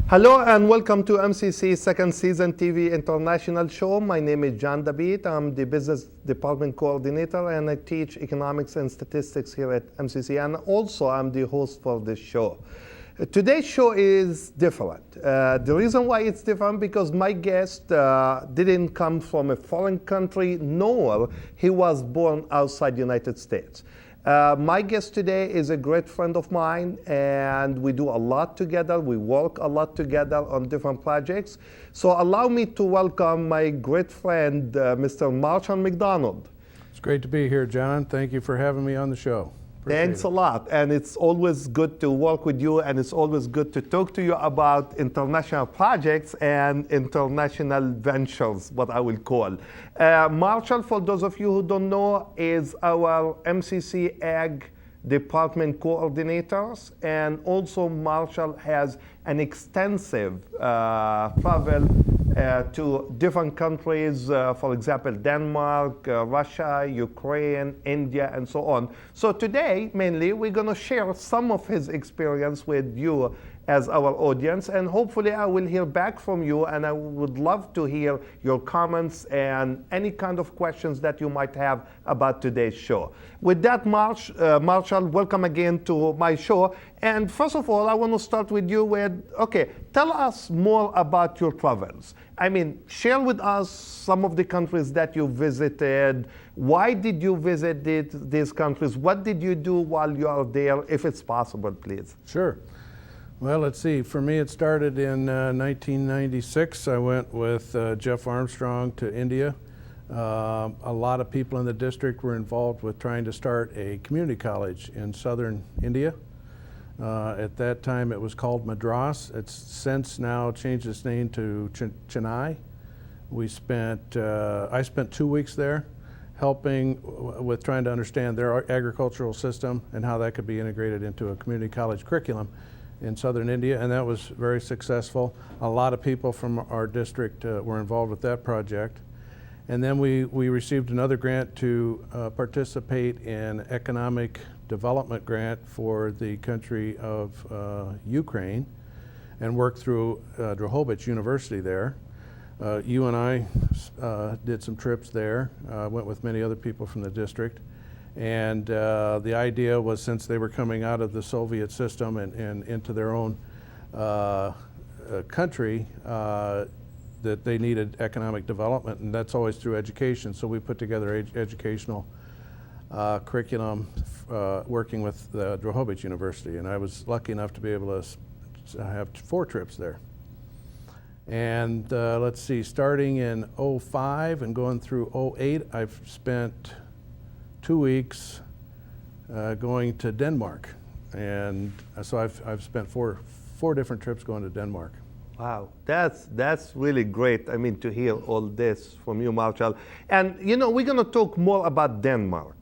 Hello and welcome to MCC second season TV international show. My name is John David. I'm the business department coordinator and I teach economics and statistics here at MCC, and also I'm the host for this show. Today's show is different. The reason why it's different because my guest didn't come from a foreign country, nor he was born outside the United States. My guest today is a great friend of mine, and we do a lot together. We work a lot together on different projects. So allow me to welcome my great friend, Mr. Marshall McDonald. It's great to be here, John. Thank you for having me on the show. Thanks a lot. And it's always good to work with you, and it's always good to talk to you about international projects and international ventures, what I will call. Marshall, for those of you who don't know, is our MCC Ag Department coordinators, and also Marshall has an extensive travel to different countries, for example, Denmark, Russia, Ukraine, India, and so on. So today, mainly, we're going to share some of his experience with you as our audience, and hopefully I will hear back from you, and I would love to hear your comments and any kind of questions that you might have about today's show. With that, Marshall, welcome again to my show. And first of all, I want to start with you with, okay, tell us more about your travels. I mean, share with us some of the countries that you visited. Why did you visit these countries? What did you do while you are there, if it's possible, please? Sure. Well, let's see. For me, it started in 1996. I went with Jeff Armstrong to India. A lot of people in the district were involved with trying to start a community college in southern India. At that time, it was called Madras. It's since now changed its name to Chennai. I spent 2 weeks there helping with trying to understand their agricultural system and how that could be integrated into a community college curriculum in southern India, and that was very successful. A lot of people from our district were involved with that project. And then we received another grant to participate in economic development grant for the country of Ukraine and work through Drohobych University there. You and I did some trips there, went with many other people from the district. And the idea was, since they were coming out of the Soviet system and into their own country, that they needed economic development, and that's always through education. So we put together educational curriculum working with Drohobych University, and I was lucky enough to be able to have 4 trips there. And let's see, starting in '05 and going through '08, I've spent 2 weeks going to Denmark, and so I've spent four different trips going to Denmark. Wow, that's really great. I mean, to hear all this from you, Marshall. And you know, we're going to talk more about Denmark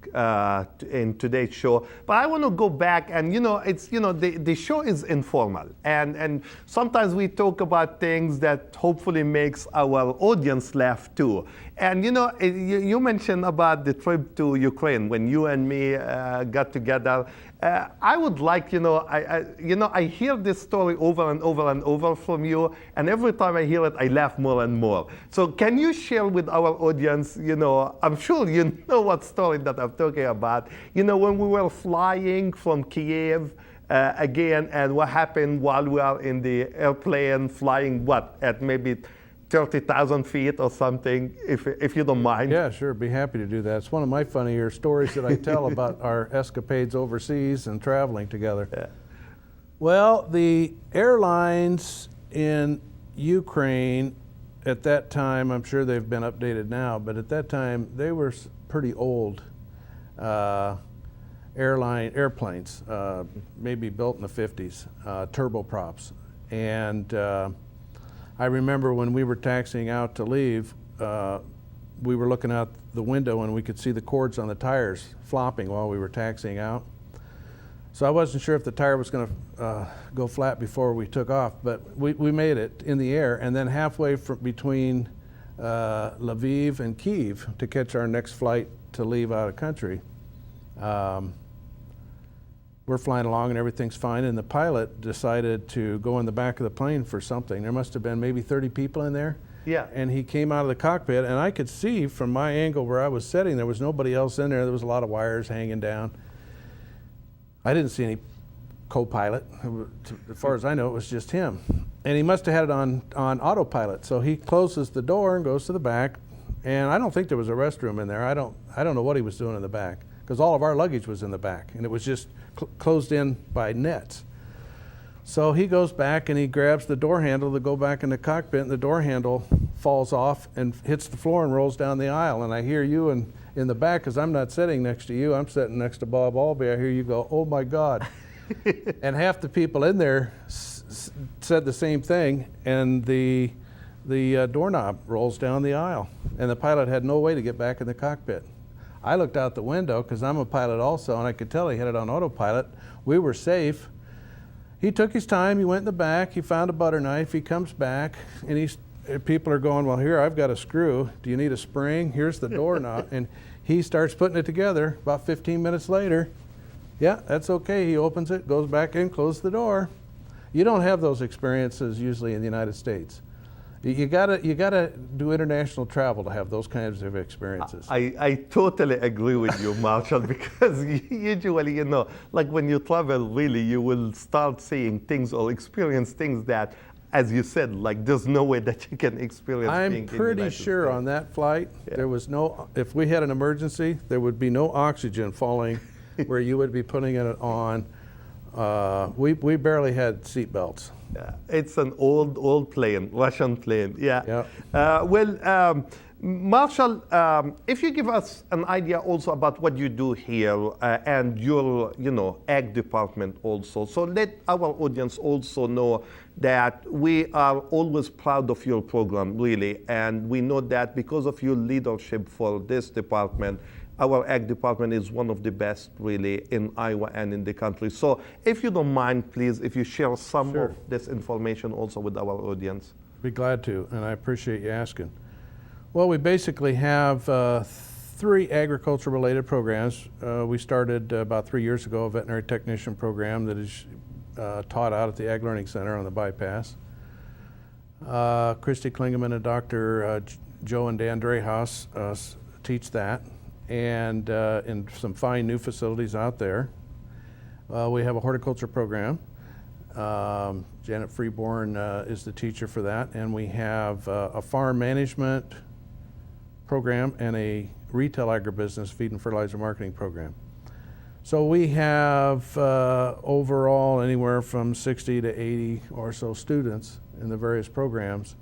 in today's show. But I want to go back, and you know, the show is informal, and sometimes we talk about things that hopefully makes our audience laugh too. And you know, you mentioned about the trip to Ukraine when you and me got together. I would like, I hear this story over and over and over from you, and every time I hear it, I laugh more and more. So can you share with our audience, I'm sure you know what story that I'm talking about, when we were flying from Kiev again, and what happened while we are in the airplane flying, at maybe 30,000 feet or something, if you don't mind. Yeah, sure, be happy to do that. It's one of my funnier stories that I tell about our escapades overseas and traveling together. Yeah. Well, the airlines in Ukraine at that time, I'm sure they've been updated now, but at that time they were pretty old airplanes, maybe built in the 50s, turboprops. And I remember when we were taxiing out to leave, we were looking out the window and we could see the cords on the tires flopping while we were taxiing out. So I wasn't sure if the tire was going to go flat before we took off, but we made it in the air, and then halfway between Lviv and Kyiv to catch our next flight to leave out of country. we're flying along and everything's fine, and the pilot decided to go in the back of the plane for something. There must have been maybe 30 people in there. Yeah. And he came out of the cockpit, and I could see from my angle where I was sitting, there was nobody else in there. There was a lot of wires hanging down. I didn't see any co-pilot. As far as I know, it was just him. And he must have had it on autopilot. So he closes the door and goes to the back. And I don't think there was a restroom in there. I don't know what he was doing in the back, because all of our luggage was in the back, and it was just closed in by nets. So he goes back and he grabs the door handle to go back in the cockpit, and the door handle falls off and hits the floor and rolls down the aisle. And I hear you in the back, because I'm not sitting next to you, I'm sitting next to Bob Albee. I hear you go, "Oh my God." And half the people in there said the same thing, and the doorknob rolls down the aisle, and the pilot had no way to get back in the cockpit. I looked out the window, because I'm a pilot also, and I could tell he had it on autopilot. We were safe. He took his time, he went in the back, he found a butter knife, he comes back, and people are going, "Well, here, I've got a screw. Do you need a spring? Here's the doorknob." And he starts putting it together. About 15 minutes later, "Yeah, that's okay." He opens it, goes back in, closes the door. You don't have those experiences usually in the United States. You gotta do international travel to have those kinds of experiences. I totally agree with you, Marshall, because usually, like when you travel, really, you will start seeing things or experience things that, as you said, like there's no way that you can experience. I'm pretty sure on that flight, there was if we had an emergency, there would be no oxygen falling where you would be putting it on. We barely had seat belts. Yeah, it's an old plane, Russian plane. Yeah. Marshall, if you give us an idea also about what you do here and your, Ag Department also, so let our audience also know that we are always proud of your program, really, and we know that because of your leadership for this department, our Ag Department is one of the best, really, in Iowa and in the country. So if you don't mind, please, if you share some of this information also with our audience. Be glad to, and I appreciate you asking. Well, we basically have 3 agriculture-related programs. We started about 3 years ago a veterinary technician program that is taught out at the Ag Learning Center on the bypass. Christy Klingeman and Dr. Joe and Dan Dreyhaus teach that, and in some fine new facilities out there. We have a horticulture program. Janet Freeborn is the teacher for that, and we have a farm management program and a retail agribusiness feed and fertilizer marketing program. So we have overall anywhere from 60 to 80 or so students in the various programs.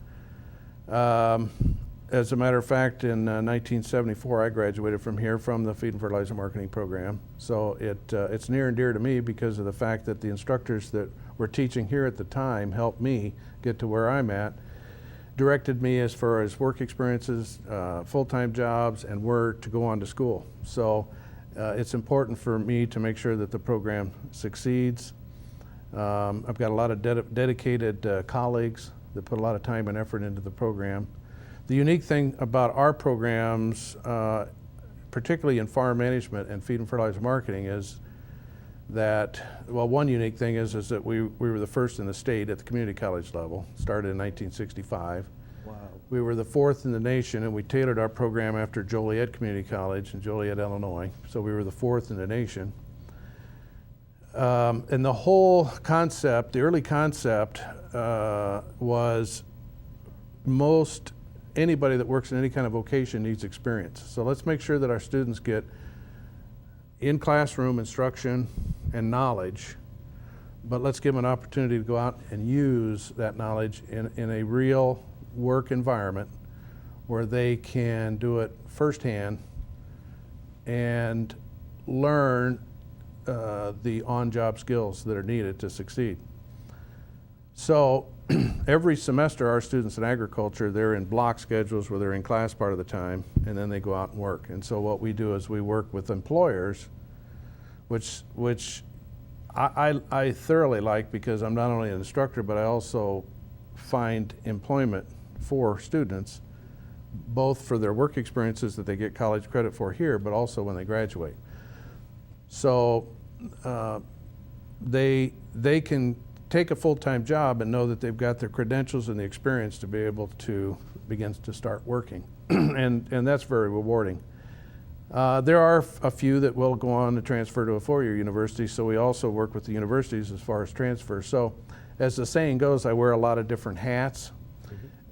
As a matter of fact, in 1974, I graduated from here from the feed and fertilizer marketing program. So it's near and dear to me because of the fact that the instructors that were teaching here at the time helped me get to where I'm at, directed me as far as work experiences, full-time jobs, and where to go on to school. So it's important for me to make sure that the program succeeds. I've got a lot of dedicated colleagues that put a lot of time and effort into the program. The unique thing about our programs, particularly in farm management and feed and fertilizer marketing, is that, well, one unique thing is that we were the first in the state at the community college level, started in 1965. Wow. We were the 4th in the nation, and we tailored our program after Joliet Community College in Joliet, Illinois. So we were the 4th in the nation. And the whole concept, the early concept, was anybody that works in any kind of vocation needs experience. So let's make sure that our students get in-classroom instruction and knowledge, but let's give them an opportunity to go out and use that knowledge in a real work environment where they can do it firsthand and learn the on-job skills that are needed to succeed. So every semester our students in agriculture, they're in block schedules where they're in class part of the time, and then they go out and work. And so what we do is we work with employers, which I thoroughly like, because I'm not only an instructor, but I also find employment for students, both for their work experiences that they get college credit for here, but also when they graduate. So they can take a full-time job and know that they've got their credentials and the experience to be able to begin to start working. and that's very rewarding. There are a few that will go on to transfer to a four-year university, so we also work with the universities as far as transfer. So as the saying goes, I wear a lot of different hats,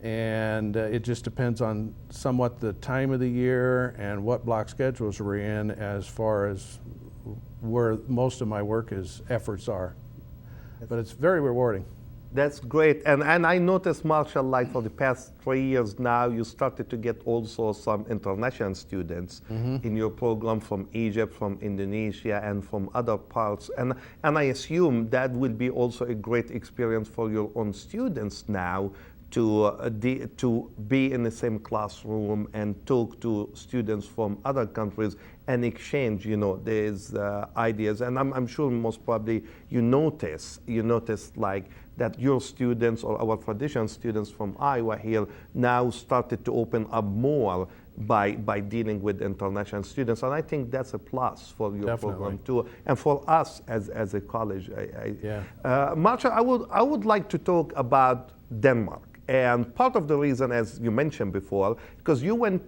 and it just depends on somewhat the time of the year and what block schedules we're in as far as where most of my work efforts are. But it's very rewarding. That's great. And I noticed, Marshall, like for the past 3 years now, you started to get also some international students in your program from Egypt, from Indonesia, and from other parts. And I assume that will be also a great experience for your own students now to be in the same classroom and talk to students from other countries and exchange, these ideas. And I'm sure most probably you notice like that your students or our traditional students from Iowa here now started to open up more by dealing with international students. And I think that's a plus for your program too, and for us as a college. Marcia, I would like to talk about Denmark. And part of the reason, as you mentioned before, because you went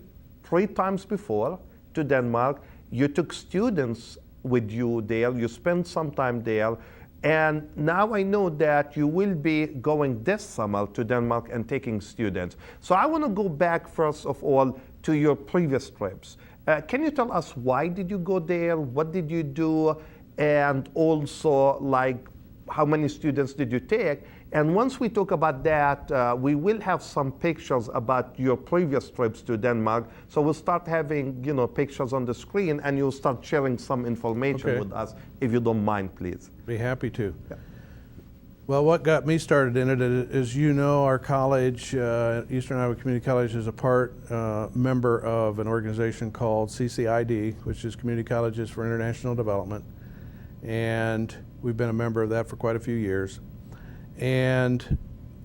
3 times before to Denmark, you took students with you there, you spent some time there, and now I know that you will be going this summer to Denmark and taking students. So I want to go back first of all to your previous trips. Can you tell us why did you go there, what did you do, and also like how many students did you take? And once we talk about that, we will have some pictures about your previous trips to Denmark. So we'll start having, pictures on the screen, and you'll start sharing some information with us, if you don't mind, please. Be happy to. Yeah. Well, what got me started in it is, our college, Eastern Iowa Community College, is a member of an organization called CCID, which is Community Colleges for International Development. And we've been a member of that for quite a few years. And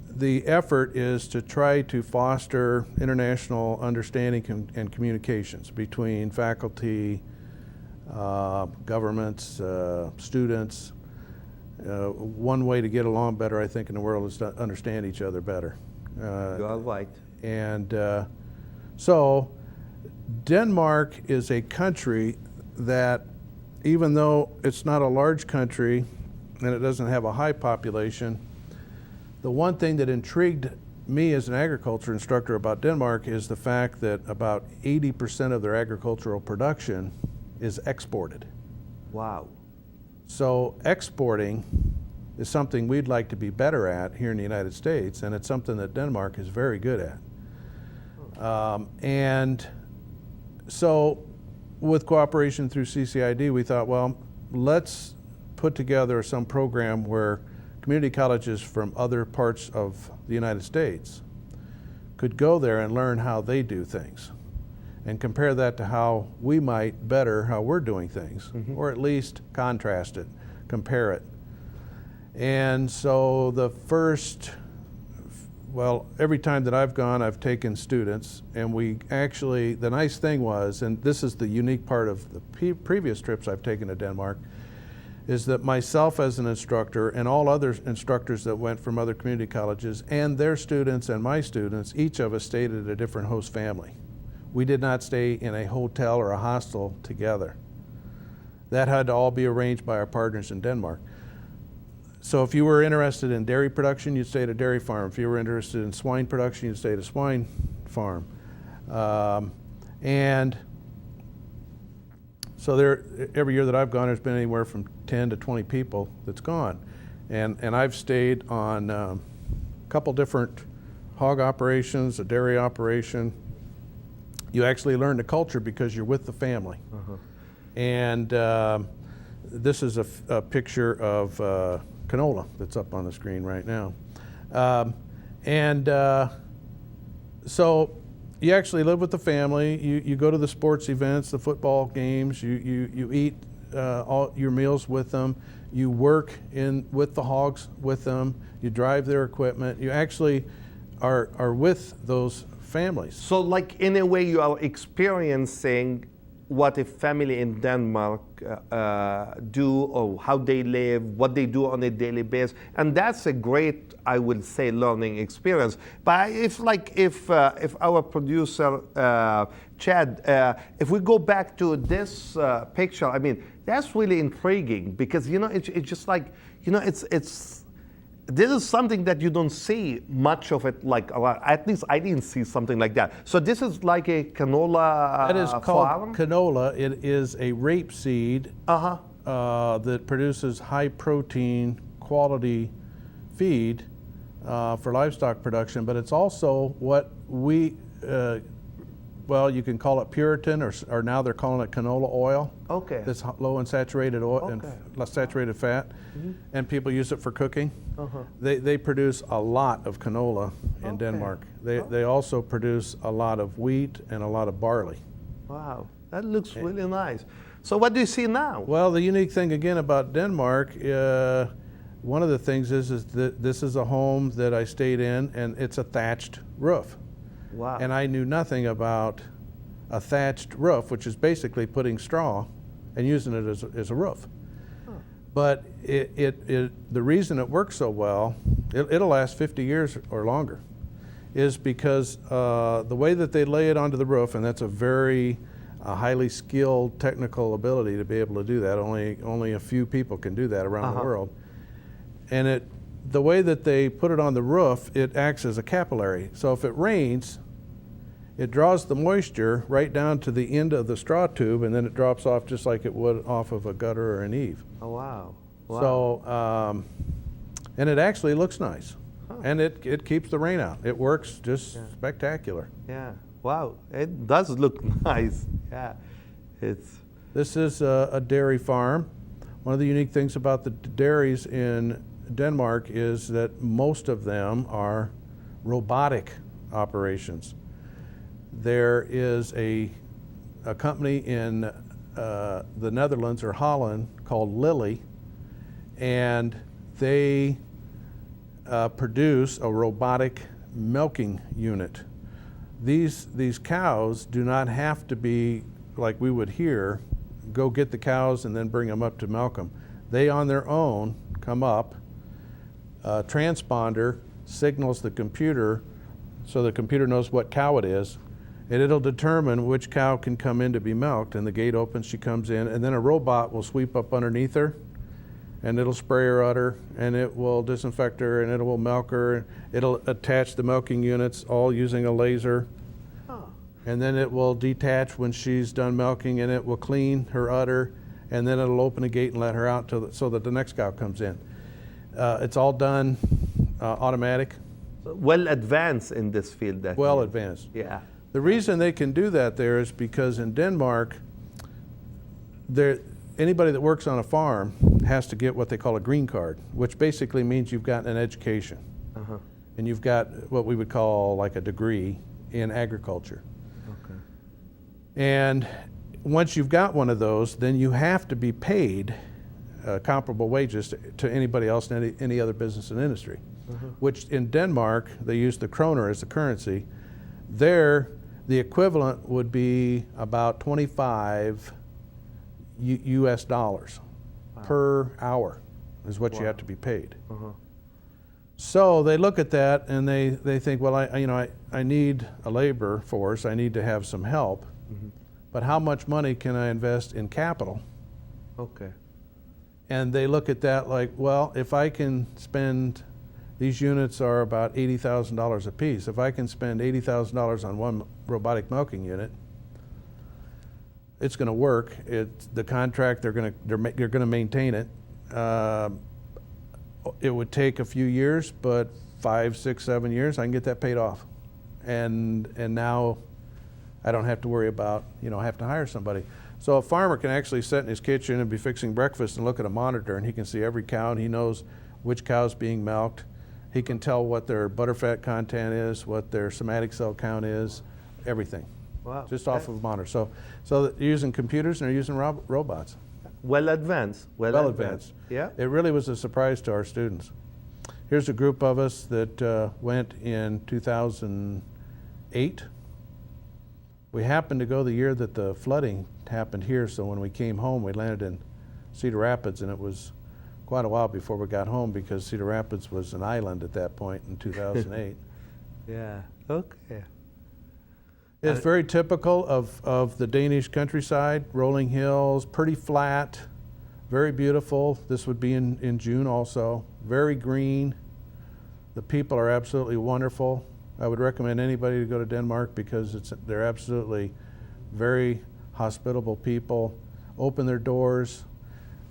the effort is to try to foster international understanding and communications between faculty, governments, students. One way to get along better, I think, in the world is to understand each other better. You're right. And so Denmark is a country that, even though it's not a large country and it doesn't have a high population, the one thing that intrigued me as an agriculture instructor about Denmark is the fact that about 80% of their agricultural production is exported. Wow. So exporting is something we'd like to be better at here in the United States, and it's something that Denmark is very good at. And so with cooperation through CCID, we thought, well, let's put together some program where community colleges from other parts of the United States could go there and learn how they do things and compare that to how we might better how we're doing things, or at least contrast it, compare it. And so every time that I've gone, I've taken students, and the nice thing was, and this is the unique part of the previous trips I've taken to Denmark, is that myself as an instructor and all other instructors that went from other community colleges and their students and my students, each of us stayed at a different host family. We did not stay in a hotel or a hostel together. That had to all be arranged by our partners in Denmark. So if you were interested in dairy production, you'd stay at a dairy farm. If you were interested in swine production, you'd stay at a swine farm. And so every year that I've gone, there's been anywhere from 10 to 20 people that's gone. And I've stayed on a couple different hog operations, a dairy operation. You actually learn the culture because you're with the family. And this is a picture of canola that's up on the screen right now. So you actually live with the family. You go to the sports events, the football games. You eat all your meals with them. You work with the hogs with them. You drive their equipment. You actually are with those families. So like in a way you are experiencing what a family in Denmark do, or how they live, what they do on a daily basis, and that's a great, I would say, learning experience. But if our producer Chad, if we go back to this picture, I mean, that's really intriguing because it's just like it's. This is something that you don't see much of it, like a lot. At least I didn't see something like that. So this is like a canola That is called farm? canola. It is a rapeseed that produces high protein quality feed for livestock production, but it's also what we, well, you can call it Puritan, or now they're calling it canola oil. Okay. That's low in saturated oil and saturated fat, and people use it for cooking. They produce a lot of canola in Denmark. They also produce a lot of wheat and a lot of barley. Wow, that looks really nice. So what do you see now? Well, the unique thing again about Denmark, one of the things is that this is a home that I stayed in, and it's a thatched roof. Wow. And I knew nothing about a thatched roof, which is basically putting straw and using it as a roof. But the reason it works so well, it'll last 50 years or longer, is because the way that they lay it onto the roof, and that's a very highly skilled technical ability to be able to do that. Only a few people can do that around the world. And the way that they put it on the roof, it acts as a capillary. So if it rains, it draws the moisture right down to the end of the straw tube, and then it drops off just like it would off of a gutter or an eave. Oh, wow. Wow. So, and it actually looks nice. And it keeps the rain out. It works just spectacular. Yeah. Wow. It does look nice. Yeah. This is a dairy farm. One of the unique things about the dairies in Denmark is that most of them are robotic operations. There is a company in the Netherlands or Holland called Lilly, and they produce a robotic milking unit. These cows do not have to be like we would here, go get the cows and then bring them up to milk them. They on their own come up, transponder signals the computer so the computer knows what cow it is, and it'll determine which cow can come in to be milked, and the gate opens, she comes in, and then a robot will sweep up underneath her, and it'll spray her udder, and it will disinfect her, and it will milk her. It'll attach the milking units all using a laser, and then it will detach when she's done milking, and it will clean her udder, and then it'll open a gate and let her out so that the next cow comes in. It's all done automatic. Well advanced in this field. Well advanced. Yeah. The reason they can do that there is because in Denmark, anybody that works on a farm has to get what they call a green card, which basically means you've got an education. And you've got what we would call like a degree in agriculture. Okay. And once you've got one of those, then you have to be paid comparable wages to anybody else in any other business and industry. Which in Denmark, they use the kroner as the currency. There, the equivalent would be about 25 US dollars per hour is what you have to be paid. So they look at that and they think, well, I need a labor force, I need to have some help, but how much money can I invest in capital? Okay. And they look at that like, well, if I can spend, these units are about $80,000 a piece. If I can spend $80,000 on one robotic milking unit, it's going to work. The contract, they're going to maintain it. It would take a few years, but 5, 6, 7 years, I can get that paid off. And now I don't have to worry about, have to hire somebody. So a farmer can actually sit in his kitchen and be fixing breakfast and look at a monitor, and he can see every cow, and he knows which cow's being milked. He can tell what their butterfat content is, what their somatic cell count is, everything. Wow. Just off of a monitor. So they're using computers and they're using robots. Well advanced. Well advanced. Yeah. It really was a surprise to our students. Here's a group of us that went in 2008. We happened to go the year that the flooding happened here, so when we came home, we landed in Cedar Rapids, and it was quite a while before we got home because Cedar Rapids was an island at that point in 2008. Yeah, okay. It's very typical of the Danish countryside, rolling hills, pretty flat, very beautiful. This would be in June also. Very green. The people are absolutely wonderful. I would recommend anybody to go to Denmark because they're absolutely very hospitable people, open their doors.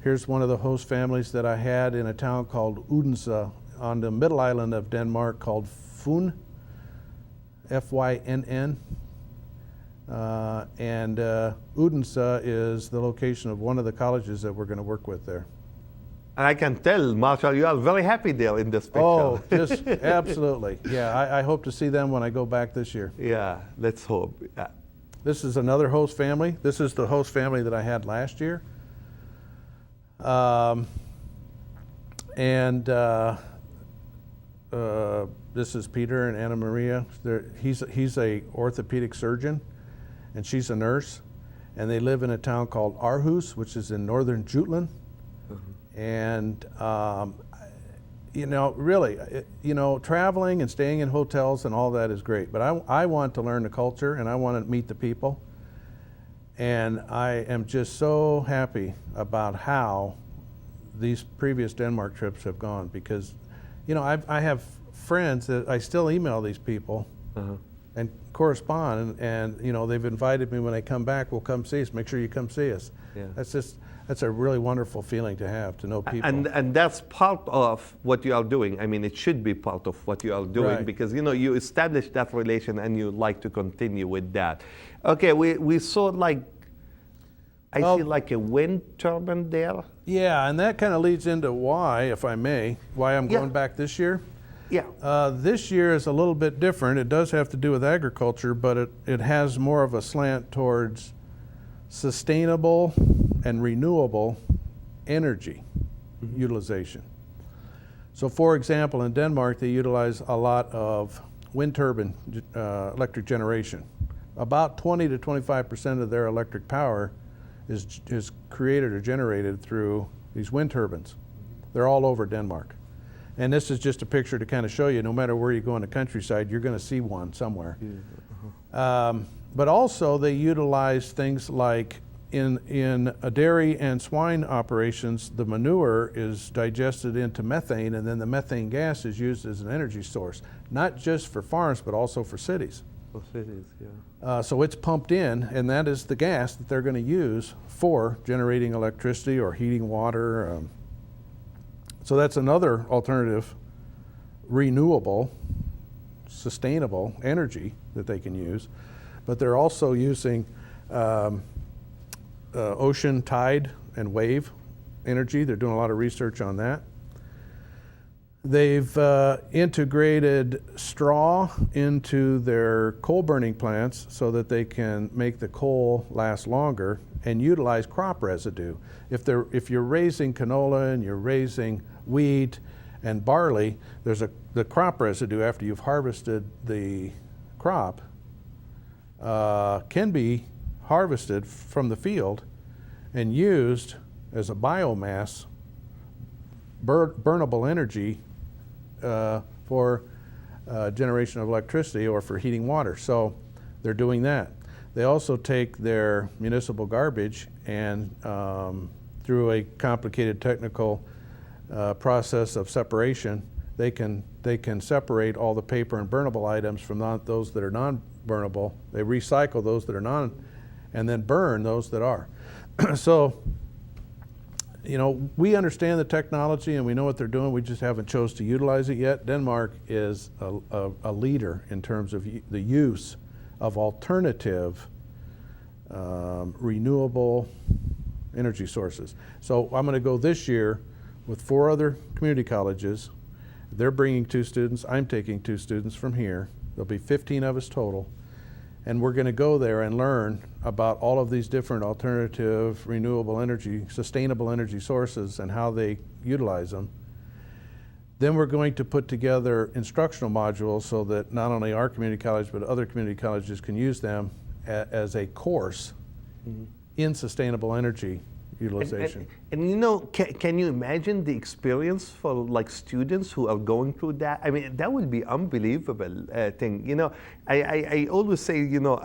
Here's one of the host families that I had in a town called Odense on the middle island of Denmark called Fyn, F-Y-N-N. And Odense is the location of one of the colleges that we're going to work with there. And I can tell, Marshall, you are very happy there in this picture. Oh, just absolutely. Yeah, I hope to see them when I go back this year. Yeah, let's hope. Yeah. This is another host family. This is the host family that I had last year. This is Peter and Anna Maria. He's a orthopedic surgeon, and she's a nurse, and they live in a town called Aarhus, which is in northern Jutland. And really, traveling and staying in hotels and all that is great, but I want to learn the culture and I want to meet the people. And I am just so happy about how these previous Denmark trips have gone because, I have friends that I still email these people and correspond, and they've invited me when they come back, we'll come see us, make sure you come see us. Yeah. That's a really wonderful feeling to have, to know people. And that's part of what you are doing. I mean, it should be part of what you are doing because, you establish that relation and you like to continue with that. Okay, we saw I see like a wind turbine there. Yeah, and that kind of leads into why, if I may, why I'm going back this year. Yeah. This year is a little bit different. It does have to do with agriculture, but it has more of a slant towards sustainable and renewable energy utilization. So for example, in Denmark, they utilize a lot of wind turbine electric generation. About 20 to 25% of their electric power is created or generated through these wind turbines. They're all over Denmark. And this is just a picture to kind of show you, no matter where you go in the countryside, you're going to see one somewhere. But also they utilize things like in a dairy and swine operations, the manure is digested into methane, and then the methane gas is used as an energy source, not just for farms, but also for cities. For cities, yeah. So it's pumped in, and that is the gas that they're going to use for generating electricity or heating water. So that's another alternative, renewable, sustainable energy that they can use. But they're also using ocean tide and wave energy. They're doing a lot of research on that. They've integrated straw into their coal burning plants so that they can make the coal last longer and utilize crop residue. If you're raising canola and you're raising wheat and barley, the crop residue after you've harvested the crop can be harvested from the field and used as a biomass, burnable energy for generation of electricity or for heating water. So they're doing that. They also take their municipal garbage and through a complicated technical process of separation, they can separate all the paper and burnable items from those that are non-burnable. They recycle those that are non, and then burn those that are. So, we understand the technology and we know what they're doing. We just haven't chose to utilize it yet. Denmark is a leader in terms of the use of alternative renewable energy sources. So I'm going to go this year with 4 other community colleges. They're bringing 2 students. I'm taking 2 students from here. There'll be 15 of us total. And we're going to go there and learn about all of these different alternative, renewable energy, sustainable energy sources and how they utilize them. Then we're going to put together instructional modules so that not only our community college but other community colleges can use them as a course in sustainable energy utilization. And you know, can you imagine the experience for like students who are going through that? I mean, that would be unbelievable thing. You know, I always say, you know,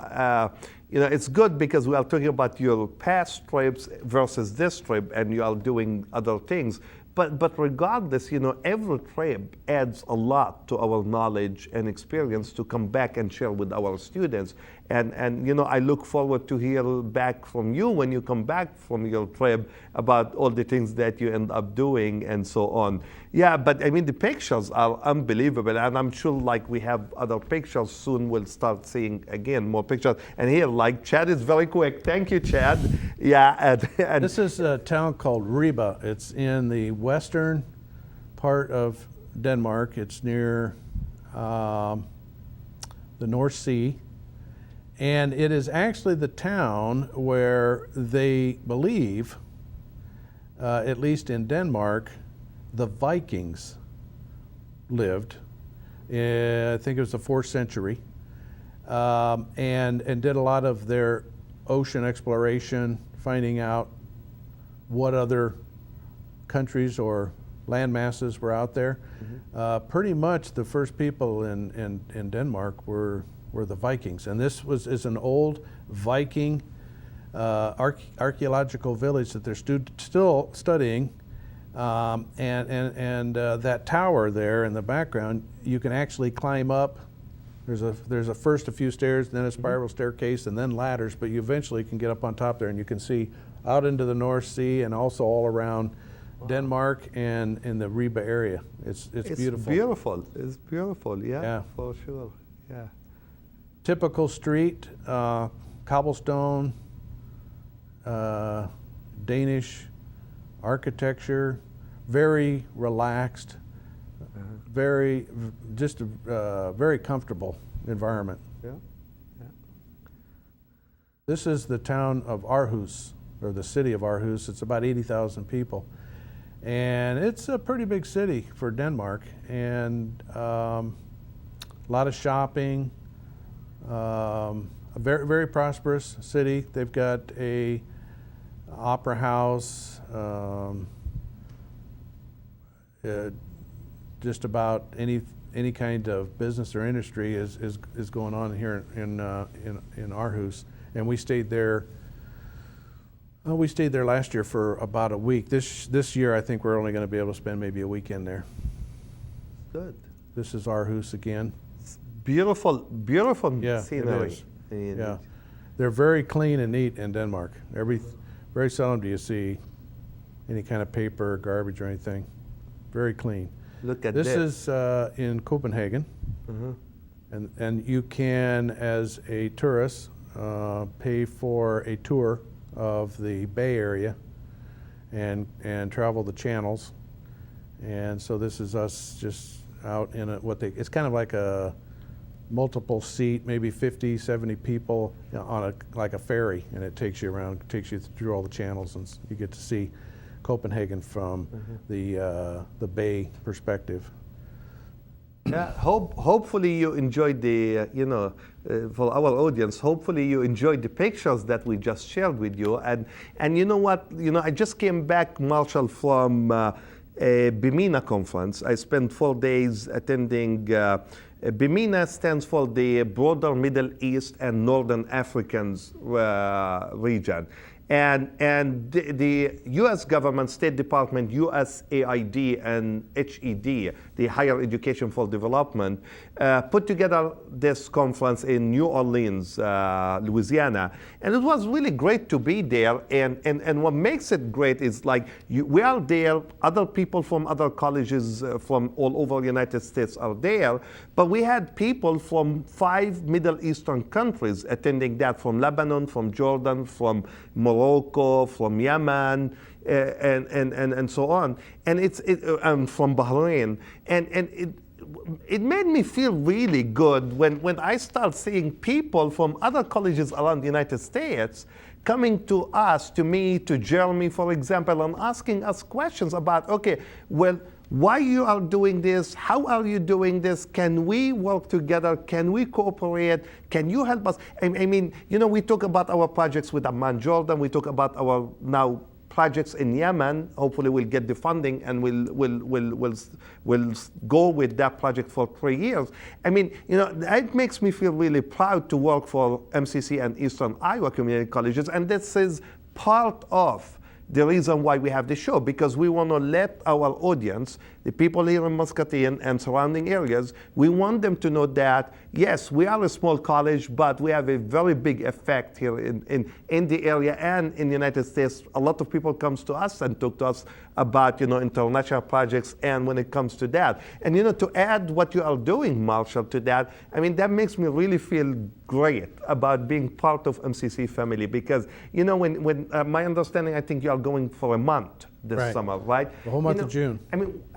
it's good because we are talking about your past trips versus this trip, and you are doing other things. But regardless, you know, every trip adds a lot to our knowledge and experience to come back and share with our students. And you know, I look forward to hear back from you when you come back from your trip about all the things that you end up doing and so on. Yeah, but I mean, the pictures are unbelievable, and I'm sure like we have other pictures soon. We'll start seeing again more pictures. And here, like Chad is very quick. Thank you, Chad. Yeah. And this is a town called Ribe. It's in the western part of Denmark. It's near the North Sea. And it is actually the town where they believe, at least in Denmark, the Vikings lived. I think it was the 4th century, and did a lot of their ocean exploration, finding out what other countries or land masses were out there. Pretty much the first people in Denmark were the Vikings, and this is an old Viking archaeological village that they're still studying, and that tower there in the background, you can actually climb up. There's a first a few stairs, then a spiral staircase, and then ladders, but you eventually can get up on top there, and you can see out into the North Sea and also all around Denmark and in the Ribe area. It's beautiful. It's beautiful, yeah, for sure, yeah. Typical street, cobblestone, Danish architecture, very relaxed, very comfortable environment. Yeah. This is the town of Aarhus, or the city of Aarhus. It's about 80,000 people. And it's a pretty big city for Denmark, and a lot of shopping, a very, very prosperous city. They've got a opera house, just about any kind of business or industry is going on here in Aarhus, and we stayed there. We stayed there last year for about a week. This year, I think we're only going to be able to spend maybe a weekend there. Good. This is Aarhus again. It's beautiful scenery. It is. Yeah, they're very clean and neat in Denmark. Very seldom do you see any kind of paper or garbage or anything. Very clean. Look at this. This is in Copenhagen, and you can, as a tourist, pay for a tour of the Bay Area and travel the channels. And so this is us just out in it's kind of like a multiple seat, maybe 50, 70 people on like a ferry, and it takes you around, takes you through all the channels, and you get to see Copenhagen from the bay perspective. Yeah, hopefully you enjoyed the, for our audience, hopefully you enjoyed the pictures that we just shared with you. And you know what, I just came back, Marshall, from a BIMINA conference. I spent 4 days attending. BIMINA stands for the Broader Middle East and Northern Africans region. And the U.S. government, State Department, USAID, and HED, the Higher Education for Development, put together this conference in New Orleans, Louisiana. And it was really great to be there. And what makes it great is like we are there, other people from other colleges from all over the United States are there, but we had people from 5 Middle Eastern countries attending that, from Lebanon, from Jordan, from Morocco, from Yemen, and so on, and from Bahrain, and it made me feel really good when I start seeing people from other colleges around the United States coming to us, to me, to Jeremy, for example, and asking us questions about, okay, well, why you are doing this? How are you doing this? Can we work together? Can we cooperate? Can you help us? I mean, you know, we talk about our projects with Amman, Jordan. We talk about our now projects in Yemen. Hopefully we'll get the funding and we'll go with that project for 3 years. I mean, you know, it makes me feel really proud to work for MCC and Eastern Iowa Community Colleges, and this is part of the reason why we have the show, because we want to let our audience, the people here in Muscatine and surrounding areas, we want them to know that, yes, we are a small college, but we have a very big effect here in the area and in the United States. A lot of people comes to us and talk to us about, you know, international projects, and when it comes to that. And, you know, to add what you are doing, Marshall, to that, I mean, that makes me really feel great about being part of MCC family, because, you know, when my understanding, I think you are going for a month this summer, right? The whole month of June.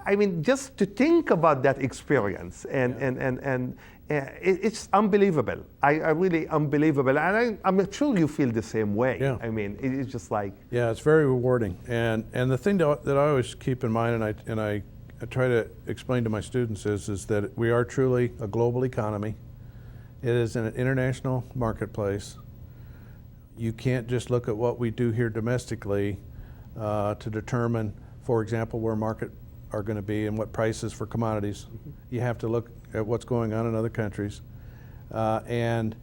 I mean, just to think about that experience, and it's unbelievable. I really unbelievable, and I'm sure you feel the same way. Yeah. I mean, it's just like, yeah, it's very rewarding, and the thing that I always keep in mind, and I try to explain to my students is that we are truly a global economy. It is an international marketplace. You can't just look at what we do here domestically to determine, for example, where market are going to be and what prices for commodities. Mm-hmm. You have to look at what's going on in other countries, and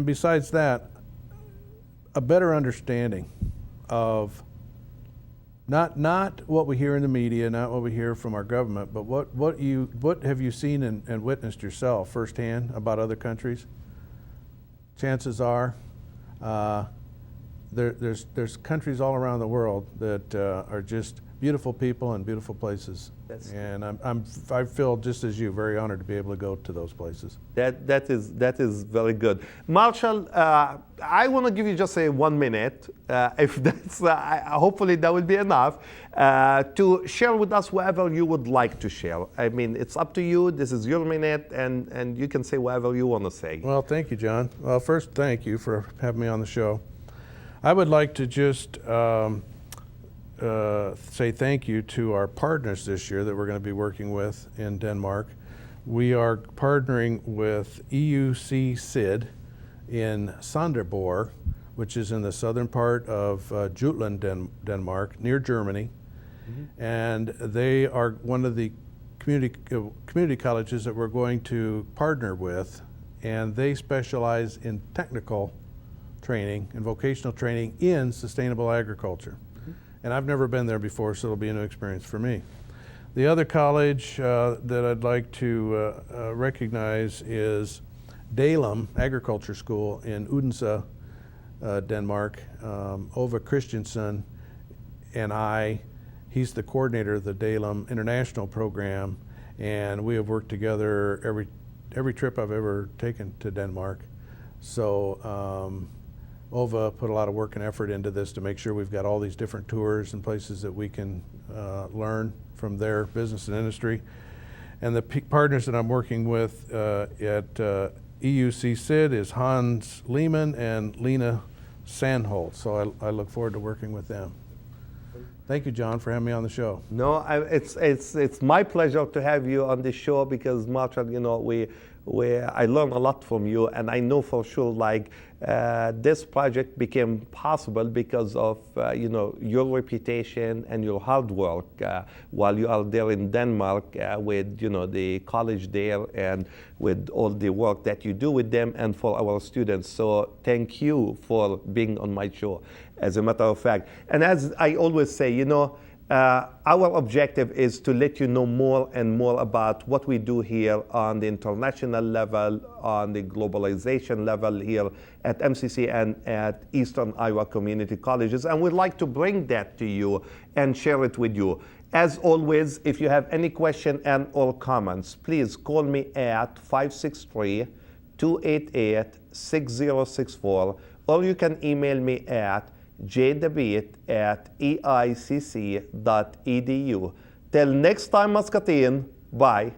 besides that, a better understanding of not what we hear in the media, not what we hear from our government, but what have you seen and witnessed yourself firsthand about other countries? Chances are, there's countries all around the world that are just beautiful people and beautiful places. And I feel just as you, very honored to be able to go to those places. That is very good. Marshall, I want to give you just 1 minute, if that's hopefully that will be enough, to share with us whatever you would like to share. I mean, it's up to you. This is your minute, and you can say whatever you want to say. Well, thank you, John. Well, first, thank you for having me on the show. I would like to just say thank you to our partners this year that we're going to be working with in Denmark. We are partnering with EUC in Sonderborg, which is in the southern part of Jutland, Denmark, near Germany. Mm-hmm. And they are one of the community colleges that we're going to partner with, and they specialize in technical training and vocational training in sustainable agriculture. Mm-hmm. And I've never been there before, so it'll be a new experience for me. The other college that I'd like to recognize is Dalum Agriculture School in Odense, Denmark. Ove Christensen and he's the coordinator of the Dalum International Program, and we have worked together every trip I've ever taken to Denmark. So Ove put a lot of work and effort into this to make sure we've got all these different tours and places that we can learn from their business and industry. And the partners that I'm working with at EUC SID is Hans Lehman and Lena Sandholt. So I look forward to working with them. Thank you, John, for having me on the show. No, it's my pleasure to have you on the show, because Marshall, you know, I learned a lot from you, and I know for sure, like, this project became possible because of you know, your reputation and your hard work while you are there in Denmark with, you know, the college there, and with all the work that you do with them and for our students. So thank you for being on my show, as a matter of fact. And as I always say, you know, our objective is to let you know more and more about what we do here on the international level, on the globalization level here at MCC and at Eastern Iowa Community Colleges. And we'd like to bring that to you and share it with you. As always, if you have any question and or comments, please call me at 563-288-6064, or you can email me at jdebit@eicc.edu. Till next time, Muscatine. Bye.